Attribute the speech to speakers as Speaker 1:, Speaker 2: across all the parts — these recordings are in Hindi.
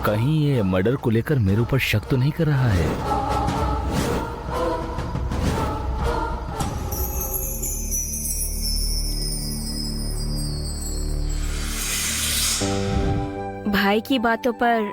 Speaker 1: कहीं ये मर्डर को लेकर मेरे ऊपर शक तो नहीं कर रहा है?
Speaker 2: भाई की बातों पर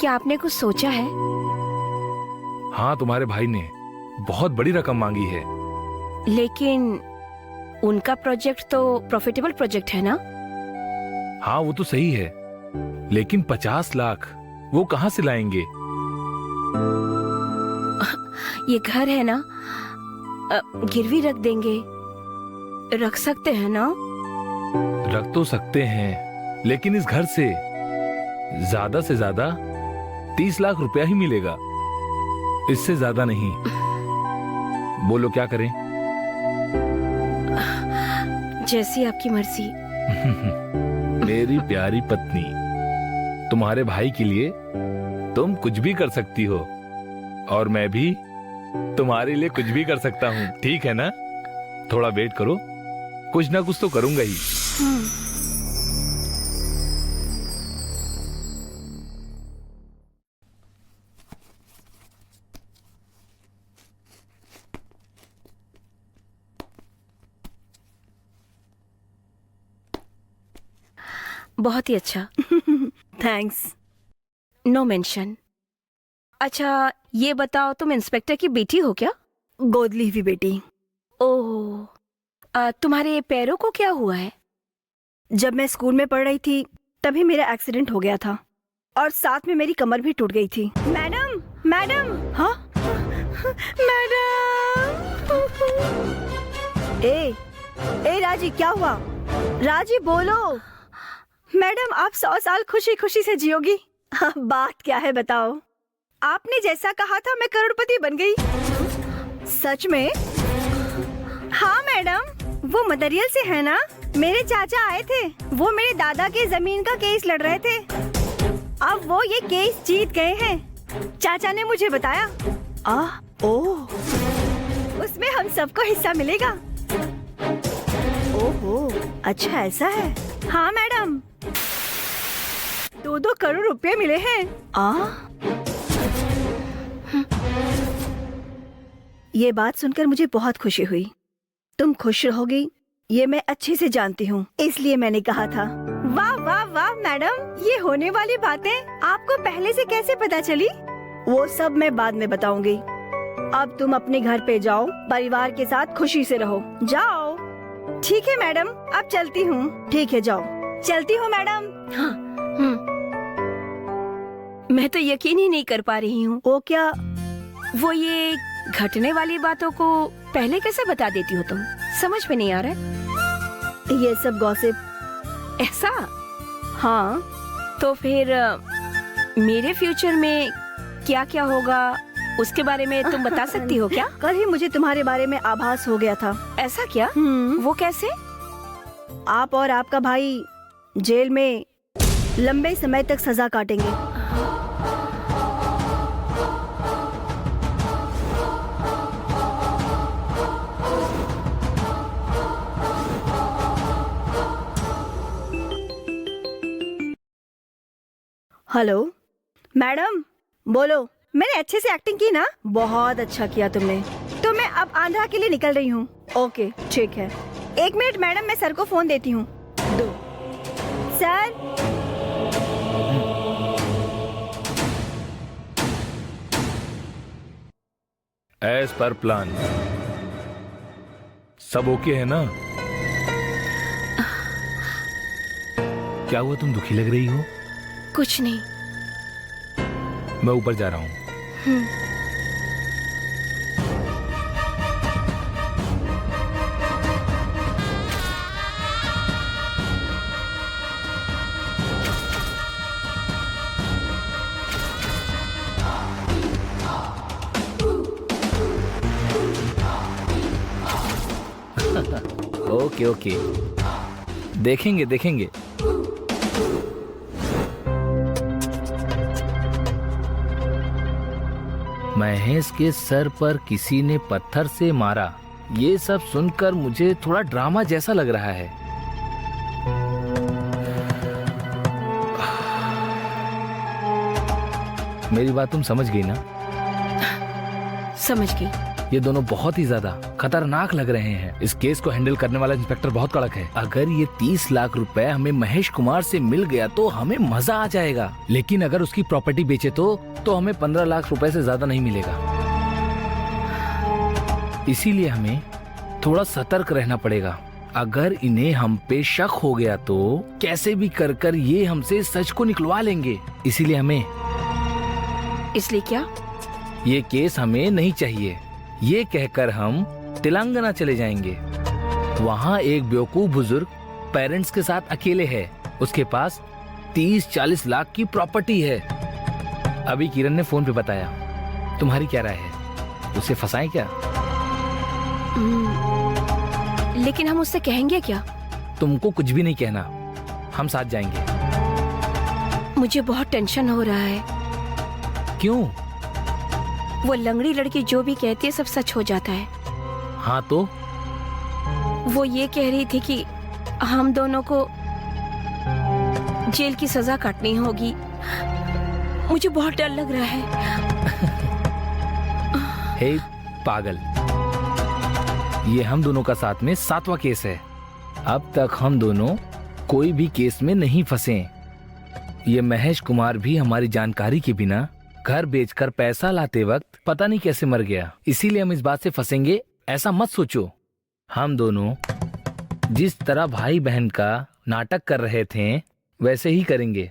Speaker 2: क्या आपने कुछ सोचा है?
Speaker 3: हाँ, तुम्हारे भाई ने बहुत बड़ी रकम मांगी है।
Speaker 2: लेकिन उनका प्रोजेक्ट तो प्रॉफिटेबल प्रोजेक्ट है ना?
Speaker 3: हाँ, वो तो सही है, लेकिन 50 लाख वो कहाँ से लाएंगे?
Speaker 2: ये घर है ना, गिरवी रख देंगे, रख सकते हैं ना?
Speaker 3: रख तो सकते हैं, लेकिन इस घर से ज्यादा 30 लाख रुपया ही मिलेगा, इससे ज्यादा नहीं। बोलो क्या करें?
Speaker 2: जैसी आपकी मर्जी।
Speaker 3: मेरी प्यारी पत्नी, तुम्हारे भाई के लिए तुम कुछ भी कर सकती हो, और मैं भी तुम्हारे लिए कुछ भी कर सकता हूँ, ठीक है ना? थोड़ा वेट करो, कुछ ना कुछ तो करूंगा ही।
Speaker 2: बहुत ही अच्छा।
Speaker 4: थैंक्स।
Speaker 2: No mention. अच्छा ये बताओ, तुम इंस्पेक्टर की बेटी हो क्या?
Speaker 4: गोद ली हुई बेटी।
Speaker 2: ओह, तुम्हारे पैरों को क्या हुआ है?
Speaker 4: जब मैं स्कूल में पढ़ रही थी तभी मेरा एक्सीडेंट हो गया था, और साथ में मेरी कमर भी टूट गई थी। Madam, madam. हाँ मैडम। ए राजी, क्या हुआ? राजी बोलो। मैडम, आप 100 साल खुशी खुशी से जियोगी। हाँ, बात क्या है बताओ? आपने जैसा कहा था मैं करोड़पति बन गई। सच में? हाँ मैडम, वो मदरियल से है ना, मेरे चाचा आए थे, वो मेरे दादा के जमीन का केस लड़ रहे थे। अब वो ये केस जीत गए हैं, चाचा ने मुझे बताया। ओह, उसमें हम सबको हिस्सा मिलेगा। ओहो, अच्छा ऐसा है। हाँ मैडम, 2-2 करोड़ रुपए मिले हैं। ये बात सुनकर मुझे बहुत खुशी हुई। तुम खुश रहोगी ये मैं अच्छे से जानती हूँ, इसलिए मैंने कहा था। वाह वाह वाह मैडम, ये होने वाली बातें आपको पहले से कैसे पता चली? वो सब मैं बाद में बताऊंगी। अब तुम अपने घर पे जाओ, परिवार के साथ खुशी से रहो। जाओ। ठीक है मैडम, अब चलती हूँ। ठीक है, जाओ। चलती हूँ मैडम।
Speaker 2: हाँ, मैं तो यकीन ही नहीं कर पा रही हूँ।
Speaker 4: वो क्या?
Speaker 2: वो ये घटने वाली बातों को पहले कैसे बता देती हो तुम? समझ में नहीं आ रहा है।
Speaker 4: ये सब गॉसिप।
Speaker 2: ऐसा?
Speaker 4: हाँ।
Speaker 2: तो फिर मेरे फ्यूचर में क्या क्या होगा उसके बारे में तुम बता सकती हो क्या?
Speaker 4: कल ही मुझे तुम्हारे बारे में आभास हो गया था।
Speaker 2: ऐसा क्या? वो कैसे?
Speaker 4: आप और आपका भाई जेल में लंबे समय तक सजा काटेंगे। हेलो मैडम, बोलो। मैंने अच्छे से एक्टिंग की ना? बहुत अच्छा किया तुमने। तो मैं अब आंध्रा के लिए निकल रही हूँ। ओके, ठीक है। 1 मिनट मैडम, मैं सर को फोन देती हूँ। 2 सर।
Speaker 3: एज पर प्लान सब ओके है ना? क्या हुआ, तुम दुखी लग रही हो?
Speaker 2: कुछ नहीं।
Speaker 3: मैं ऊपर जा रहा हूँ।
Speaker 1: ओके ओके, देखेंगे देखेंगे। महेश के सर पर किसी ने पत्थर से मारा, ये सब सुनकर मुझे थोड़ा ड्रामा जैसा लग रहा है। मेरी बात तुम समझ गई ना?
Speaker 2: समझ गई।
Speaker 1: ये दोनों बहुत ही ज्यादा खतरनाक लग रहे हैं। इस केस को हैंडल करने वाला इंस्पेक्टर बहुत कड़क है। अगर ये 30 लाख रुपए हमें महेश कुमार से मिल गया तो हमें मजा आ जाएगा, लेकिन अगर उसकी प्रॉपर्टी बेचे तो हमें 15 लाख रुपए से ज्यादा नहीं मिलेगा। इसीलिए हमें थोड़ा सतर्क रहना पड़ेगा। अगर इन्हें हम पे शक हो गया तो कैसे भी कर ये हमसे सच को निकलवा लेंगे। इसीलिए
Speaker 2: इसलिए क्या?
Speaker 1: ये केस हमें नहीं चाहिए, ये कहकर हम तेलंगाना चले जाएंगे। वहाँ एक बेवकूफ बुजुर्ग पेरेंट्स के साथ अकेले है। उसके पास 30-40 लाख की प्रॉपर्टी है। अभी किरण ने फोन पे बताया। तुम्हारी क्या राय है? उसे फंसाएं क्या?
Speaker 2: लेकिन हम उससे कहेंगे क्या?
Speaker 1: तुमको कुछ भी नहीं कहना, हम साथ जाएंगे।
Speaker 2: मुझे बहुत टेंशन हो रहा है।
Speaker 1: क्यों?
Speaker 2: वो लंगड़ी लड़की जो भी कहती है सब सच हो जाता है।
Speaker 1: हाँ तो?
Speaker 2: वो ये कह रही थी कि हम दोनों को जेल की सजा काटनी होगी। मुझे बहुत डर लग रहा है।
Speaker 1: हे पागल, ये हम दोनों का साथ में 7वां केस है। अब तक हम दोनों कोई भी केस में नहीं फंसे। ये महेश कुमार भी हमारी जानकारी के बिना घर बेचकर पैसा लाते वक्त पता नहीं कैसे मर गया। इसीलिए हम इस बात से फंसेंगे ऐसा मत सोचो। हम दोनों जिस तरह भाई बहन का नाटक कर रहे थे वैसे ही करेंगे।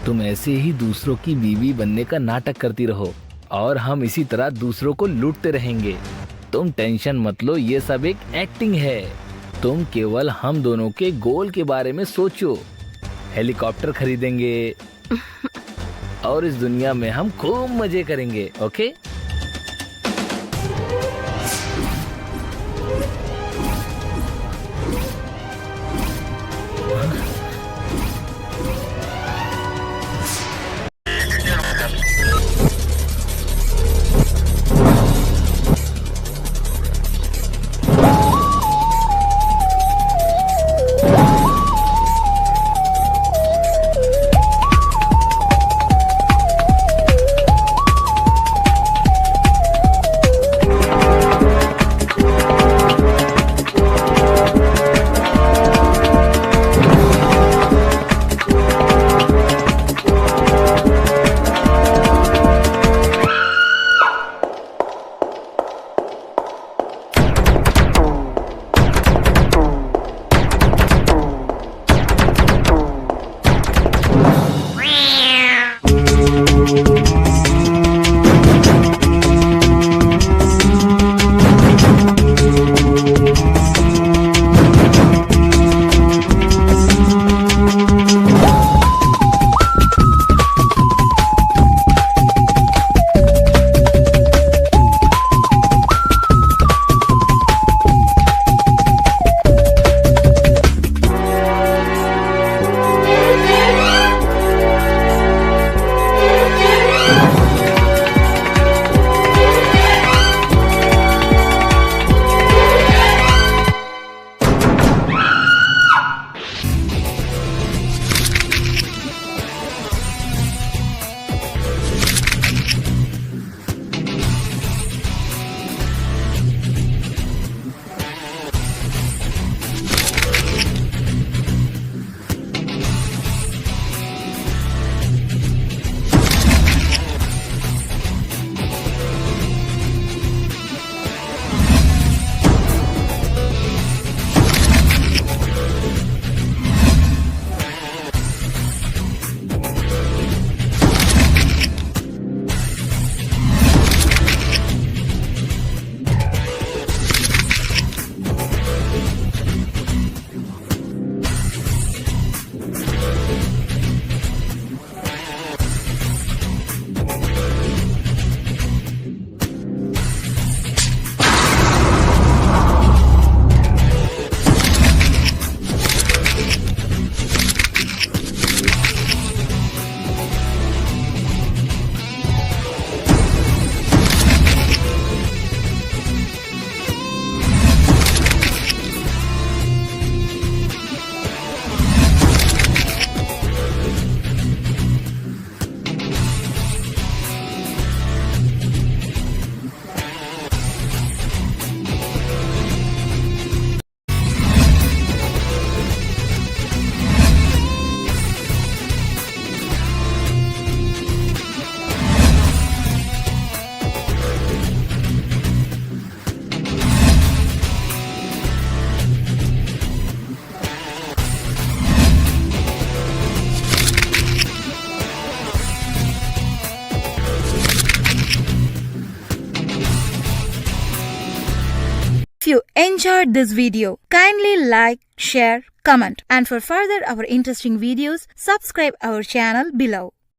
Speaker 1: तुम ऐसे ही दूसरों की बीवी बनने का नाटक करती रहो और हम इसी तरह दूसरों को लूटते रहेंगे। तुम टेंशन मत लो, ये सब एक एक्टिंग है। तुम केवल हम दोनों के गोल के बारे में सोचो। हेलीकॉप्टर खरीदेंगे और इस दुनिया में हम खूब मजे करेंगे। Okay?
Speaker 5: enjoyed this video. Kindly like, share, comment, and for further our interesting videos, subscribe our channel below.